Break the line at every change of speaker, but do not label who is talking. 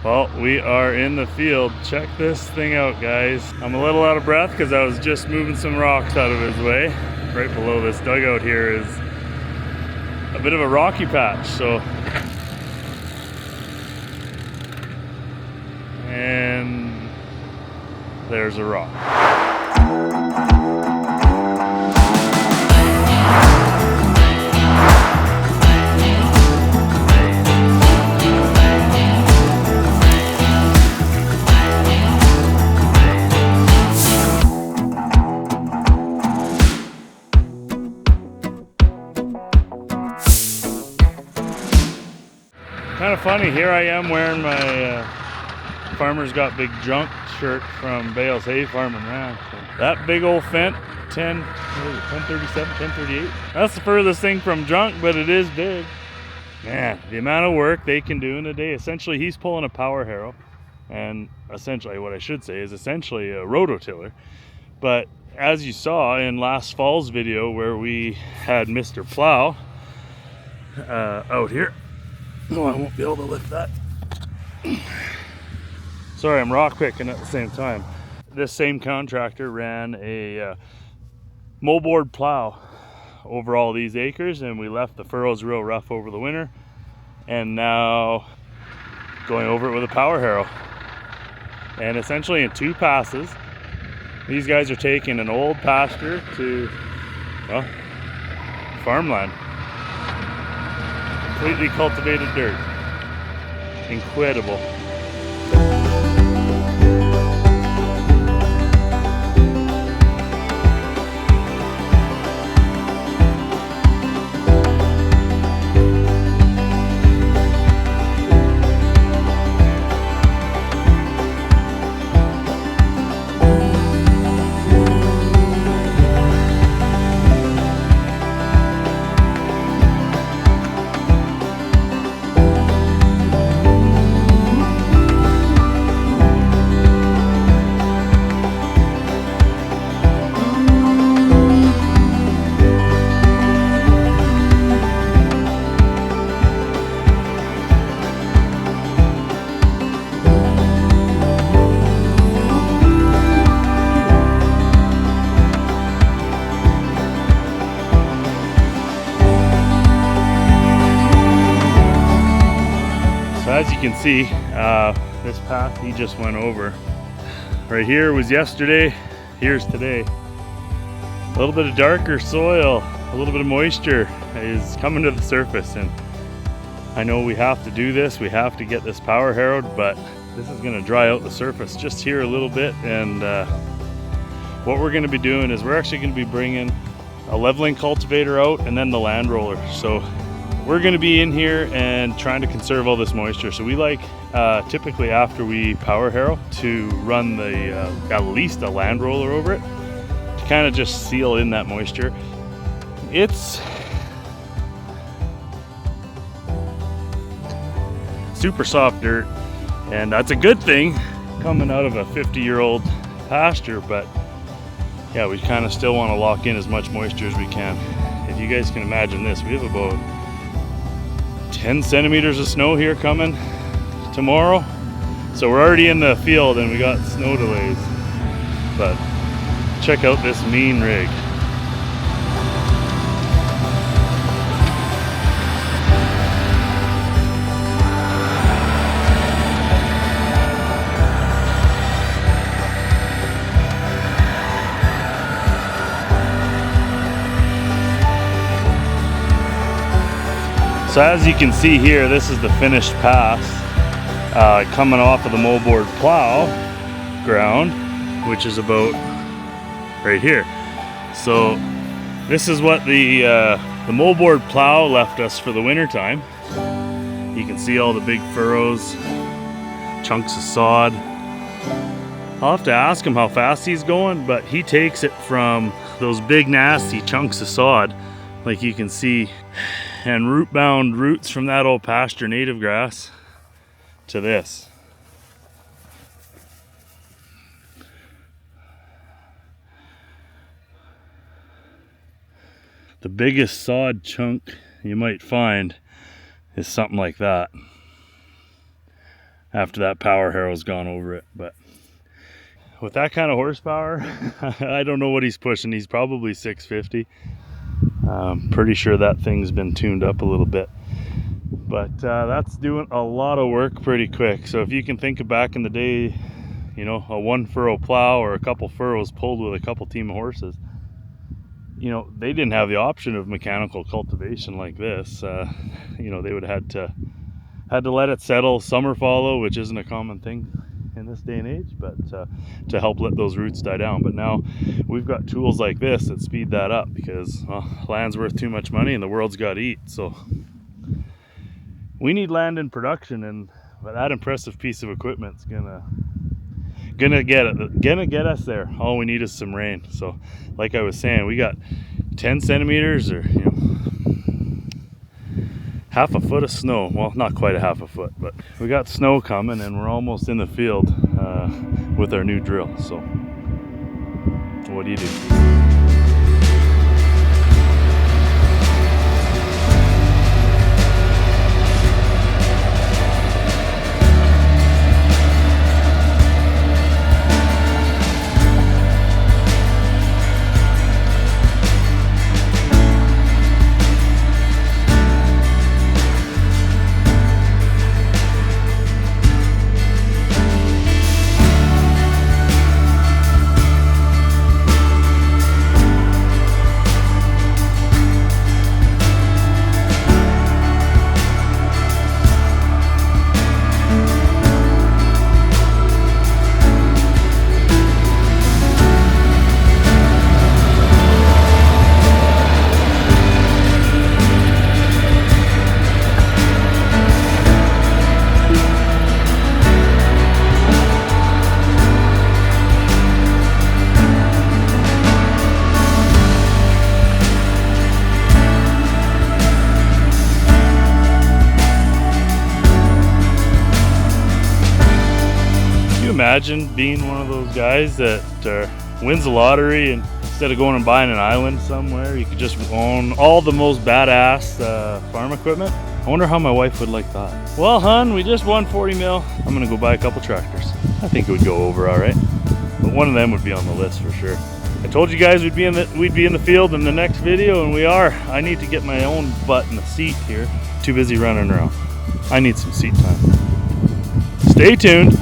Well, we are in the field. Check this thing out, guys. I'm a little out of breath because I was just moving some rocks out of his way. Right below this dugout here is a bit of a rocky patch, so. And there's a rock. Kind of funny, here I am wearing my Farmer's Got Big Junk shirt from Bales Hay Farm and Ranch. That big old Fent, 1037, 1038. That's the furthest thing from junk, but it is big. Man, the amount of work they can do in a day. Essentially, he's pulling a power harrow, and essentially what I should say is essentially a rototiller. But as you saw in last fall's video where we had Mr. Plow out here. No, I won't be able to lift that. Sorry, I'm rock picking at the same time. This same contractor ran a moldboard plow over all these acres, and we left the furrows real rough over the winter, and now going over it with a power harrow. And essentially in 2 passes, these guys are taking an old pasture to, well, farmland. Completely cultivated dirt. Incredible. As you can see, this path he just went over. Right here was yesterday, here's today. A little bit of darker soil, a little bit of moisture is coming to the surface, and I know we have to do this, we have to get this power harrowed, but this is going to dry out the surface just here a little bit. And what we're going to be doing is we're actually going to be bringing a leveling cultivator out and then the land roller. So we're going to be in here and trying to conserve all this moisture. So we like typically after we power harrow to run the at least a land roller over it to kind of just seal in that moisture. It's super soft dirt, and that's a good thing coming out of a 50-year-old pasture, but yeah, we kind of still want to lock in as much moisture as we can. If you guys can imagine this, we have about 10 centimeters of snow here coming tomorrow. So we're already in the field and we got snow delays. But check out this mean rig. So as you can see here, this is the finished pass coming off of the moldboard plow ground, which is about right here. So this is what the moldboard plow left us for the winter time. You can see all the big furrows, chunks of sod. I'll have to ask him how fast he's going, but he takes it from those big nasty chunks of sod, like you can see, and root-bound roots from that old pasture native grass to this. The biggest sod chunk you might find is something like that. after that power harrow's gone over it. But with that kind of horsepower, I don't know what he's pushing. He's probably 650. Pretty sure that thing's been tuned up a little bit. But that's doing a lot of work pretty quick. So if you can think of back in the day, you know, a 1 furrow plow or a couple furrows pulled with a couple team of horses, you know, they didn't have the option of mechanical cultivation like this. You know, they would have had to let it settle, summer fallow, which isn't a common thing in this day and age, but to help let those roots die down. But now we've got tools like this that speed that up, because land's worth too much money and the world's got to eat. So we need land in production, and that impressive piece of equipment's gonna get us there. All we need is some rain. So like I was saying, we got 10 centimeters, or you know, half a foot of snow. Well, not quite a half a foot, but we got snow coming, and we're almost in the field with our new drill. So what do you do? Imagine being one of those guys that wins the lottery, and instead of going and buying an island somewhere, you could just own all the most badass farm equipment. I wonder how my wife would like that. Well, hun, we just won 40 mil. I'm gonna go buy a couple tractors. I think it would go over all right, but one of them would be on the list for sure. I told you guys we'd be in the field in the next video, and we are. I need to get my own butt in the seat here. Too busy running around. I need some seat time. Stay tuned.